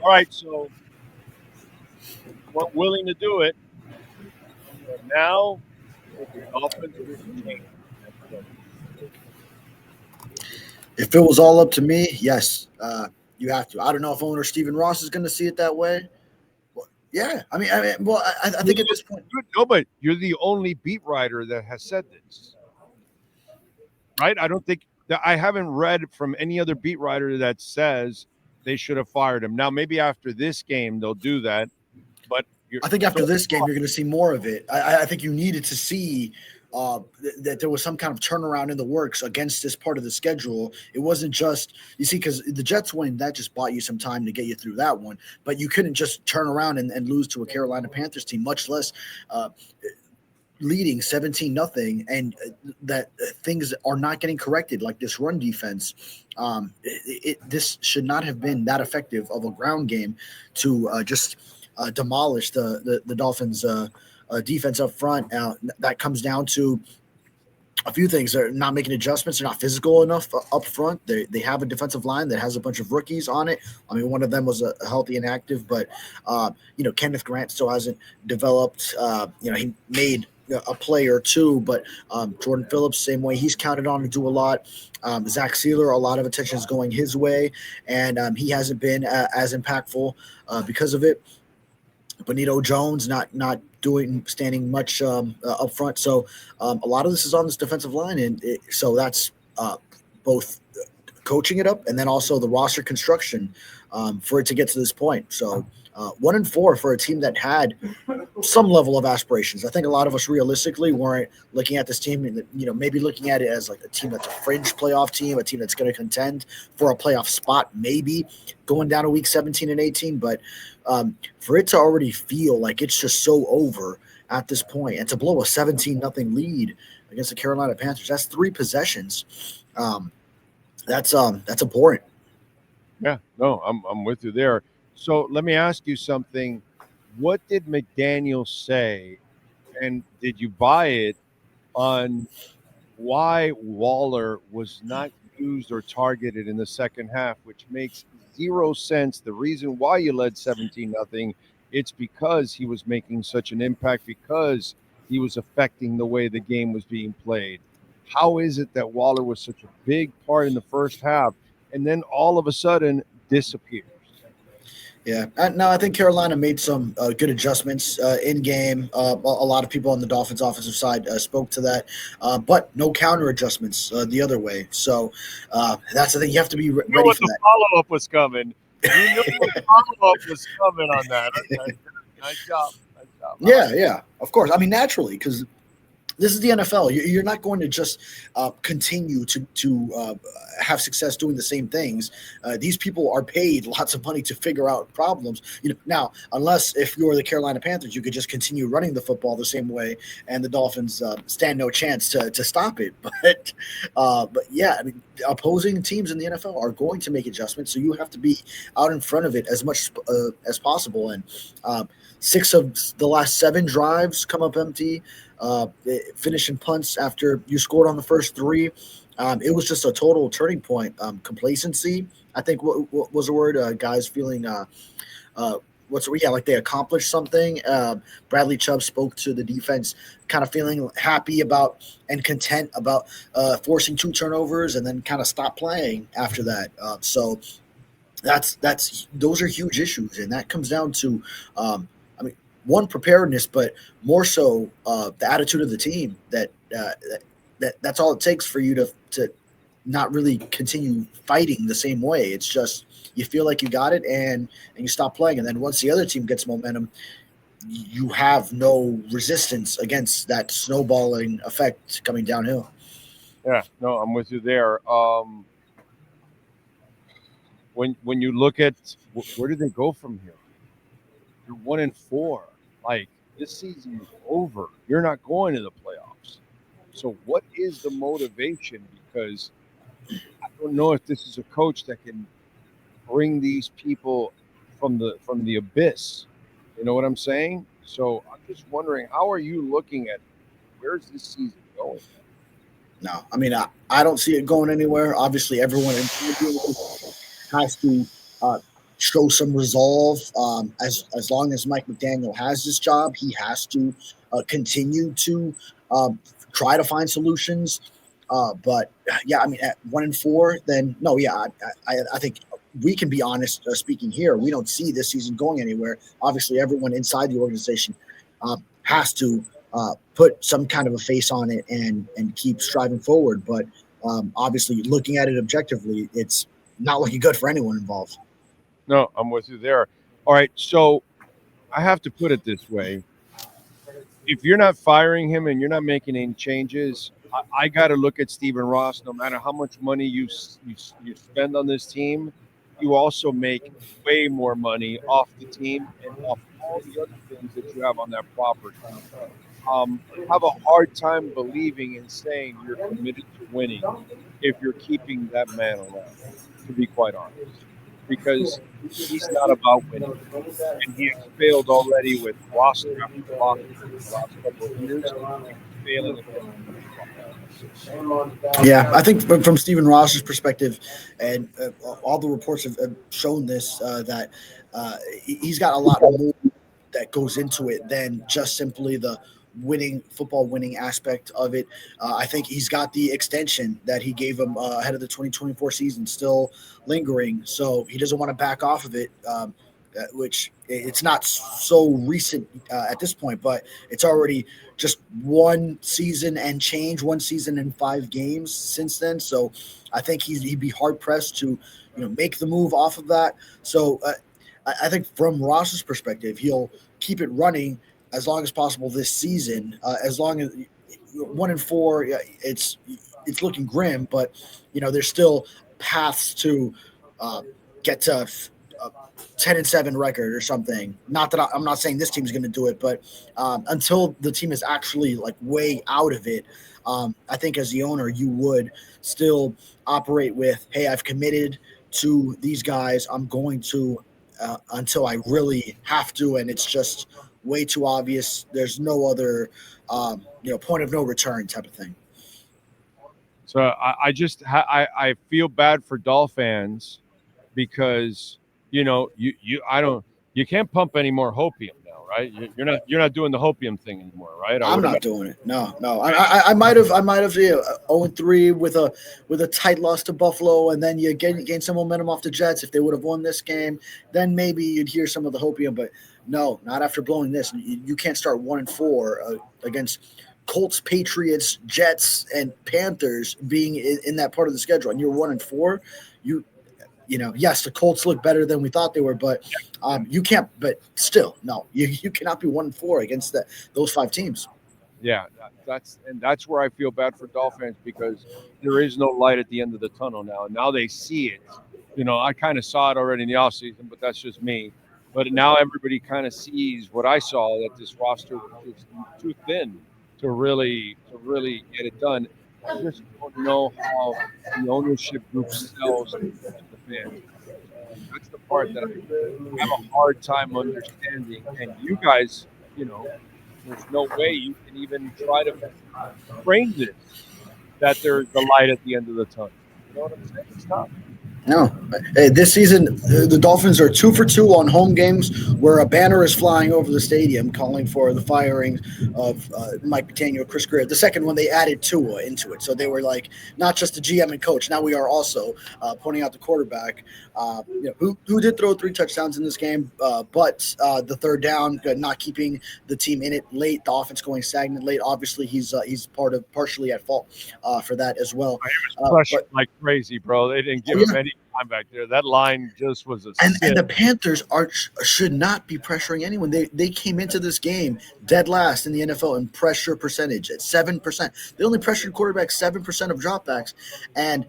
right, so weren't willing to do it. And now the Dolphins are changing. If it was all up to me, yes, you have to. I don't know if owner Stephen Ross is going to see it that way. Well, yeah, I think at this point, no, but you're the only beat writer that has said this, right? I don't think that I haven't read from any other beat writer that says they should have fired him. Now, maybe after this game they'll do that, but I think after this game you're going to see more of it. I think you needed to see that there was some kind of turnaround in the works against this part of the schedule. It wasn't just, you see, because the Jets win, that just bought you some time to get you through that one. But you couldn't just turn around and lose to a Carolina Panthers team, much less leading 17-0, and that things are not getting corrected, like this run defense. This should not have been that effective of a ground game to just demolish the Dolphins' defense up front. That comes down to a few things. They're not making adjustments. They're not physical enough up front. They have a defensive line that has a bunch of rookies on it. I mean, one of them was a healthy and active, but Kenneth Grant still hasn't developed. He made a play or two, but Jordan Phillips, same way, he's counted on to do a lot. Zach Sealer, a lot of attention is going his way, and he hasn't been as impactful because of it. Benito Jones not standing much up front. So a lot of this is on this defensive line, and so that's both coaching it up and then also the roster construction for it to get to this point. So 1-4 for a team that had some level of aspirations. I think a lot of us realistically weren't looking at this team and maybe looking at it as like a team that's a fringe playoff team, a team that's going to contend for a playoff spot, maybe going down to week 17 and 18. But for it to already feel like it's just so over at this point, and to blow a 17-0 lead against the Carolina Panthers, that's 3 possessions. That's abhorrent. Yeah, no, I'm with you there. So let me ask you something. What did McDaniel say, and did you buy it on why Waller was not used or targeted in the second half, which makes zero sense? The reason why you led 17-0, it's because he was making such an impact, because he was affecting the way the game was being played. How is it that Waller was such a big part in the first half and then all of a sudden disappears? Yeah, no, I think Carolina made some good adjustments in game. A lot of people on the Dolphins' offensive side spoke to that, but no counter adjustments the other way. So that's the thing. You have to be ready for that. The follow-up was coming. You knew the follow-up was coming on that. Okay. Nice job. Yeah, of course. I mean, naturally, because this is the NFL. You're not going to just continue to have success doing the same things. These people are paid lots of money to figure out problems. Now, unless if you're the Carolina Panthers, you could just continue running the football the same way, and the Dolphins stand no chance to stop it. But yeah, I mean, opposing teams in the NFL are going to make adjustments, so you have to be out in front of it as much as possible. And 6 of the last 7 drives come up empty. Finishing punts after you scored on the first 3. It was just a total turning point. Complacency, I think, what was the word? Guys feeling like they accomplished something. Bradley Chubb spoke to the defense, kind of feeling happy about and content about forcing 2 turnovers and then kind of stop playing after that. So those are huge issues, and that comes down to one, preparedness, but more so the attitude of the team. That's all it takes for you to not really continue fighting the same way. It's just you feel like you got it and you stop playing, and then once the other team gets momentum, you have no resistance against that snowballing effect coming downhill. Yeah, no, I'm with you there. When you look at where do they go from here? You're 1-4. Like, this season is over. You're not going to the playoffs. So what is the motivation? Because I don't know if this is a coach that can bring these people from the abyss. You know what I'm saying? So I'm just wondering, how are you looking at where's this season going? No, I mean, I don't see it going anywhere. Obviously, everyone has to show some resolve. As long as Mike McDaniel has this job, he has to continue to try to find solutions. But yeah, I mean, at 1-4, then no, yeah, I think we can be honest speaking here. We don't see this season going anywhere. Obviously, everyone inside the organization has to put some kind of a face on it and keep striving forward. But obviously, looking at it objectively, it's not looking good for anyone involved. No, I'm with you there. All right, so I have to put it this way: if you're not firing him and you're not making any changes, I got to look at Stephen Ross. No matter how much money you spend on this team, you also make way more money off the team and off all the other things that you have on that property. I have a hard time believing and saying you're committed to winning if you're keeping that man around, to be quite honest, because he's not about winning. And he has failed already with roster after roster in the last couple of years. He's failing again. Yeah, I think from Stephen Ross's perspective, and all the reports have shown this, that he's got a lot more that goes into it than just simply the football winning aspect of it. I think he's got the extension that he gave him ahead of the 2024 season still lingering, so he doesn't want to back off of it. Which it's not so recent at this point, but it's already just one season and 5 games since then. So I think he'd be hard pressed to make the move off of that. So I think from Ross's perspective, he'll keep it running as long as possible this season. As long as 1-4, yeah, it's looking grim, but there's still paths to get to 10-7 record or something. Not that I'm not saying this team's going to do it, but until the team is actually like way out of it, I think as the owner, you would still operate with, hey, I've committed to these guys. I'm going to until I really have to, and it's just way too obvious. There's no other point of no return type of thing. So I feel bad for Dolph fans because you can't pump any more hopium now, right? You're not doing the hopium thing anymore, right? I'm not doing it. No. I might have 0-3 with a tight loss to Buffalo, and then you gain some momentum off the Jets. If they would have won this game, then maybe you'd hear some of the hopium. But no, not after blowing this. You can't start 1-4 against Colts, Patriots, Jets, and Panthers being in that part of the schedule, and you're 1-4. Yes, the Colts look better than we thought they were, but you can't. But still, no, you cannot be 1-4 against those 5 teams. Yeah, that's where I feel bad for Dolphins because there is no light at the end of the tunnel now. Now they see it. I kind of saw it already in the offseason, but that's just me. But now everybody kind of sees what I saw, that this roster was just too thin to really get it done. I just don't know how the ownership group sells to the fans. That's the part that I have a hard time understanding. And you guys, there's no way you can even try to frame this that there's the light at the end of the tunnel. You know what I'm saying? It's tough. No. Hey, this season, the Dolphins are 2 for 2 on home games where a banner is flying over the stadium calling for the firing of Mike McDaniel, Chris Greer. The second one, they added Tua into it. So they were like, not just the GM and coach. Now we are also pointing out the quarterback, who did throw 3 touchdowns in this game, but the third down, not keeping the team in it late, the offense going stagnant late. Obviously, he's partially at fault for that as well. He was pressured like crazy, bro. They didn't give him any time back there. That line just was a and the Panthers should not be pressuring anyone. They came into this game dead last in the NFL in pressure percentage at 7%. They only pressured quarterbacks 7% of dropbacks, and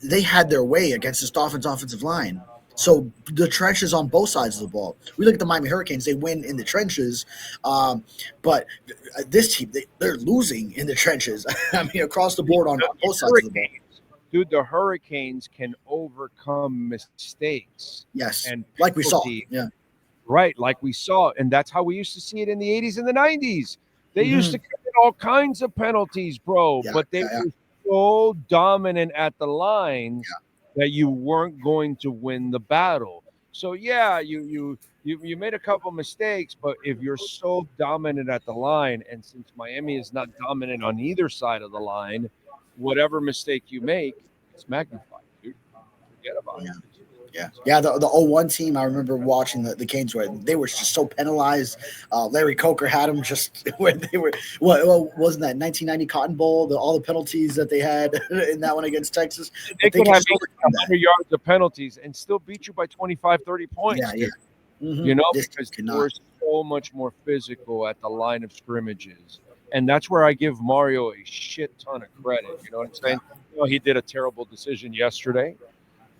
they had their way against this Dolphins offensive line. So the trenches on both sides of the ball. We look at the Miami Hurricanes; they win in the trenches, but this team they're losing in the trenches. I mean, across the board on both sides of the ball. Dude, the Hurricanes can overcome mistakes. Yes, and like we saw. Yeah, right, like we saw, and that's how we used to see it in the 80s and the 90s. They used to commit all kinds of penalties, bro, but they were so dominant at the line that you weren't going to win the battle. So yeah, you made a couple mistakes, but if you're so dominant at the line, and since Miami is not dominant on either side of the line, whatever mistake you make, it's magnified, dude. Forget about Yeah. it. Yeah. The 01 team, I remember watching the Canes where they were just so penalized. Larry Coker had them just when they were, what wasn't that 1990 Cotton Bowl, all the penalties that they had in that one against Texas, They but they could could have just overcome that. 100 yards of penalties and still beat you by 25, 30 points, Yeah. Yeah. dude. You know, This team because they cannot. were so much more physical at the line of scrimmages. And that's where I give Mario a shit ton of credit. You know what I'm Yeah. saying? He did a terrible decision yesterday.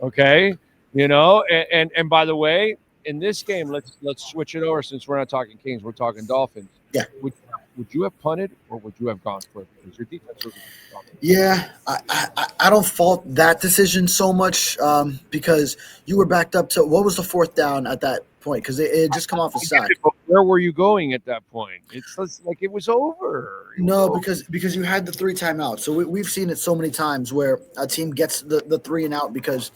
Okay. And by the way, in this game, let's switch it over since we're not talking Kings, we're talking Dolphins. Yeah. Would you have punted or would you have gone for it? Because your defense was Yeah, I don't fault that decision so much because you were backed up to what was the fourth down at that point because it had just come off a sack. but where were you going at that point? It's like it was over. It was No, over. because you had the three timeouts. So we've seen it so many times where a team gets the three and out because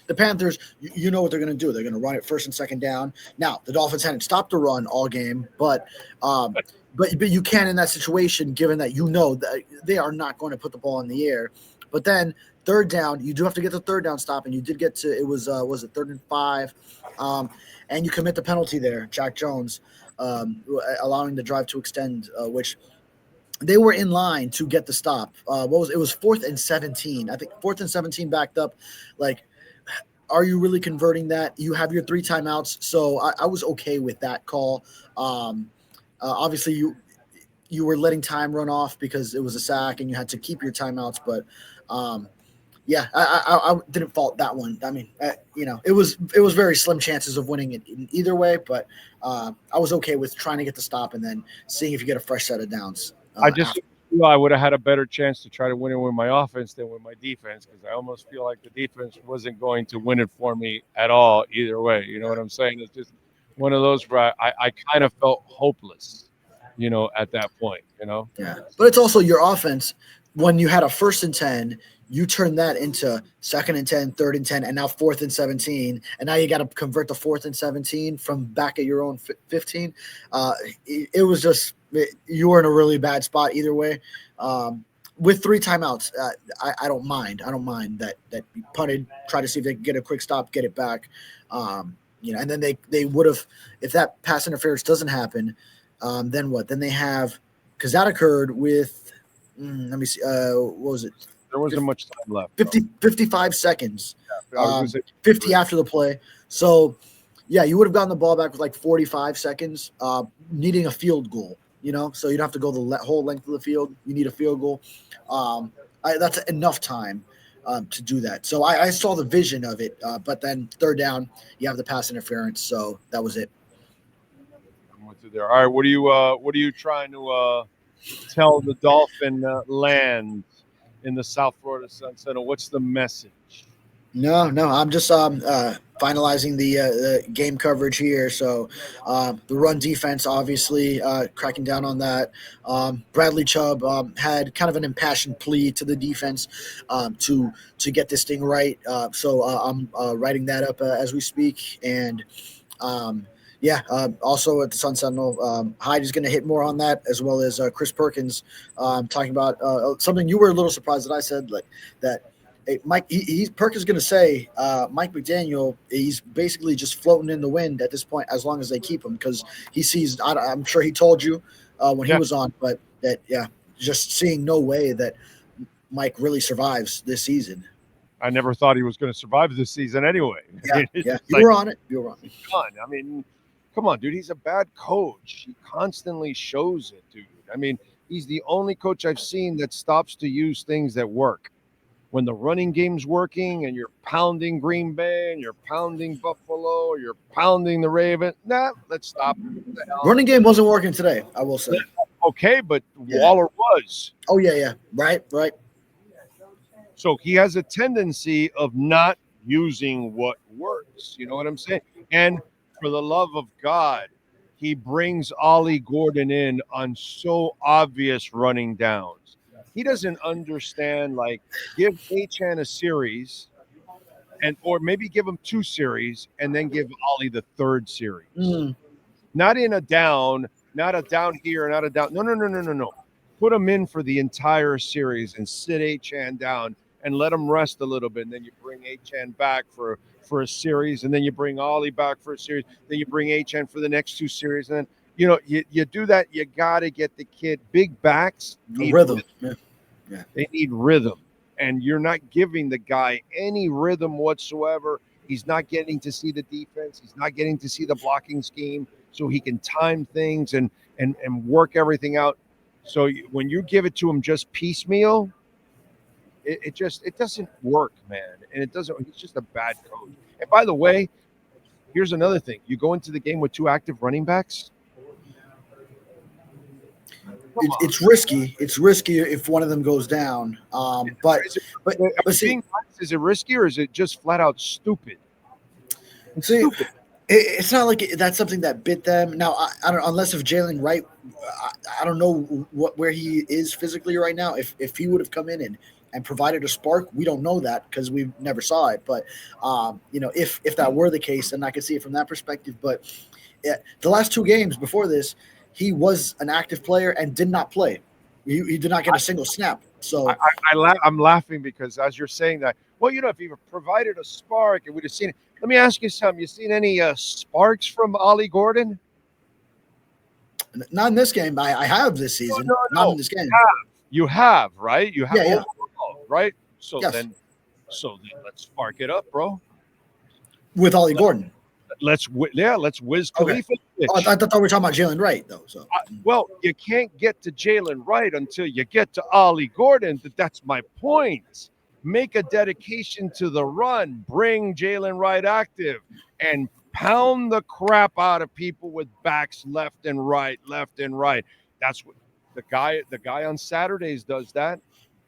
the Panthers, you know what they're going to do. They're going to run it first and second down. Now the Dolphins hadn't stopped the run all game, but you can in that situation, given that you know that they are not going to put the ball in the air. But then third down, you do have to get the third down stop, and you did get to it was it 3rd and 5, and you commit the penalty there, Jack Jones, allowing the drive to extend, which they were in line to get the stop. It was 4th and 17. I think 4th and 17 backed up. Like, are you really converting that? You have your 3 timeouts, so I was okay with that call. Obviously, you were letting time run off because it was a sack and you had to keep your timeouts, but yeah, I didn't fault that one. I mean, it was very slim chances of winning it in either way, but I was okay with trying to get the stop and then seeing if you get a fresh set of downs. I just feel I would have had a better chance to try to win it with my offense than with my defense because I almost feel like the defense wasn't going to win it for me at all either way. You know what I'm saying? It's just one of those where I kind of felt hopeless, at that point, Yeah, but it's also your offense. When you had a 1st and 10, you turn that into 2nd and 10, 3rd and 10, and now 4th and 17, and now you got to convert the 4th and 17 from back at your own 15. It was just you were in a really bad spot either way. With 3 timeouts, I don't mind. I don't mind that you punted, try to see if they can get a quick stop, get it back. And then they would have, if that pass interference doesn't happen, then what? Then they have, because that occurred with, let me see, what was it? There wasn't much time left. 55 seconds. I was gonna say 50 after the play. So, yeah, you would have gotten the ball back with like 45 seconds, needing a field goal, so you don't have to go the whole length of the field. You need a field goal. That's enough time to do that. So I saw the vision of it, but then 3rd down, you have the pass interference. So that was it. I'm with you there. All right, what are you trying to tell the Dolphin land in the South Florida Sun Center? What's the message? No, I'm just finalizing the game coverage here. So the run defense, obviously, cracking down on that. Bradley Chubb had kind of an impassioned plea to the defense to get this thing right. So I'm writing that up as we speak. And also at the Sun Sentinel, Hyde is going to hit more on that, as well as Chris Perkins talking about something you were a little surprised that I said, like that. Hey, Mike, Perk is going to say Mike McDaniel, he's basically just floating in the wind at this point as long as they keep him because he sees, I'm sure he told you when he was on, but that, just seeing no way that Mike really survives this season. I never thought he was going to survive this season anyway. Yeah. You were on it. You were on it. I mean, come on, dude. He's a bad coach. He constantly shows it, dude. I mean, he's the only coach I've seen that stops to use things that work. When the running game's working and you're pounding Green Bay and you're pounding Buffalo or you're pounding the Ravens, let's stop. Running game wasn't working today, I will say. Okay, but Waller was. Oh, yeah. Right. So he has a tendency of not using what works. You know what I'm saying? And for the love of God, he brings Ollie Gordon in on so obvious running downs. He doesn't understand, like, give Achan a series and or maybe give him 2 series and then give Ollie the 3rd series. Mm. Not in a down, not a down here, not a down. No. Put him in for the entire series and sit Achan down and let him rest a little bit. And then you bring Achan back for a series, and then you bring Ollie back for a series. Then you bring Achan for the next 2 series, and then you do that. You got to get the kid big backs need rhythm. Yeah. They need rhythm, and you're not giving the guy any rhythm whatsoever. He's not getting to see the defense. He's not getting to see the blocking scheme, so he can time things and work everything out. So when you give it to him just piecemeal, it doesn't work, man. And it doesn't. He's just a bad coach. And by the way, here's another thing: you go into the game with 2 active running backs. It's risky. It's risky if one of them goes down. But see, is it risky or is it just flat out stupid? Stupid. It's not like that's something that bit them. Now, I don't, unless if Jalen Wright, I don't know where he is physically right now. If he would have come in and provided a spark, we don't know that because we never saw it. But if that were the case, then I could see it from that perspective. But the last 2 games before this, he was an active player and did not play. He did not get a single snap. So I'm laughing because as you're saying that, well, if he provided a spark, and we'd have seen it. Let me ask you something. You seen any sparks from Ollie Gordon? Not in this game. I have this season. No. Not in this game. You have, right? You have, yeah. Right? So yes. then let's spark it up, bro. With Ollie Gordon. Let's whiz Khalifa. Okay. Oh, I thought we were talking about Jalen Wright, though. So, well, you can't get to Jalen Wright until you get to Ollie Gordon. That's my point. Make a dedication to the run. Bring Jalen Wright active and pound the crap out of people with backs left and right. That's what the guy on Saturdays does. That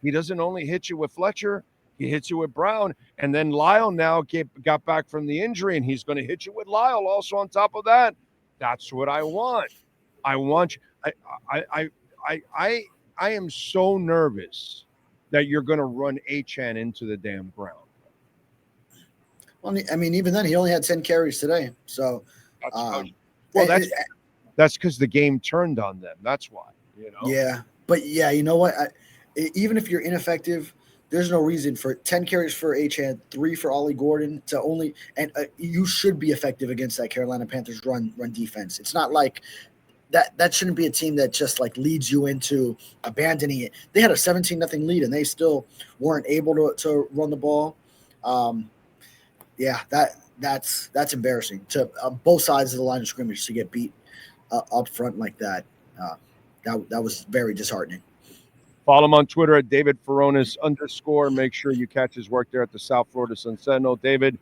he doesn't only hit you with Fletcher. He hits you with Brown, and then Lyle now got back from the injury, and he's going to hit you with Lyle also on top of that. That's what I want. I am so nervous that you're going to run Achan into the damn ground. Well, I mean, even then, he only had 10 carries today. So, that's because the game turned on them. That's why, Yeah, but yeah, you know what? Even if you're ineffective, there's no reason for 10 carries for Achan, 3 for Ollie Gordon to only, and you should be effective against that Carolina Panthers run defense. It's not like that shouldn't be a team that just like leads you into abandoning it. They had a 17-0 lead and they still weren't able to run the ball. That's embarrassing to both sides of the line of scrimmage to get beat up front like that. That was very disheartening. Follow him on Twitter at David Furones _ Make sure you catch his work there at the South Florida Sun Sentinel. David,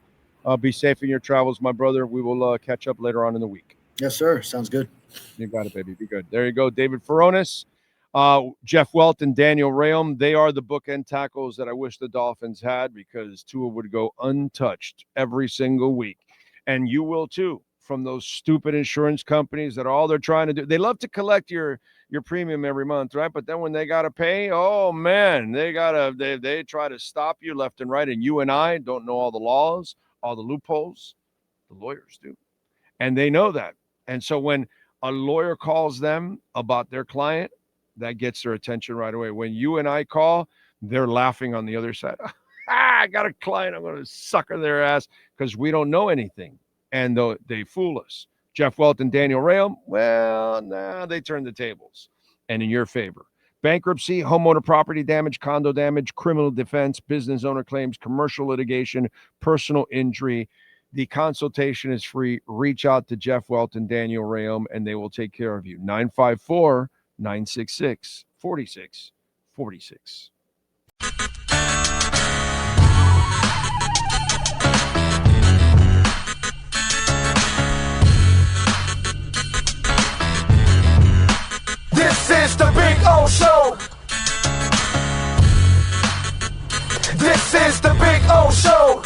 be safe in your travels, my brother. We will catch up later on in the week. Yes, sir. Sounds good. You got it, baby. Be good. There you go. David Furones, Jeff Welt, and Daniel Rheaume. They are the bookend tackles that I wish the Dolphins had because Tua would go untouched every single week. And you will too, from those stupid insurance companies that all they're trying to do. They love to collect your premium every month, right? But then when they got to pay, oh man, they try to stop you left and right. And you and I don't know all the laws, all the loopholes. The lawyers do. And they know that. And so when a lawyer calls them about their client, that gets their attention right away. When you and I call, they're laughing on the other side. I got a client. I'm going to sucker their ass because we don't know anything. And they fool us. Jeff Welt and Daniel Rheaume, well, they turn the tables and in your favor. Bankruptcy, homeowner property damage, condo damage, criminal defense, business owner claims, commercial litigation, personal injury. The consultation is free. Reach out to Jeff Welt and Daniel Rheaume, and they will take care of you. 954-966-4646. This is the Big O Show. This is the Big O Show.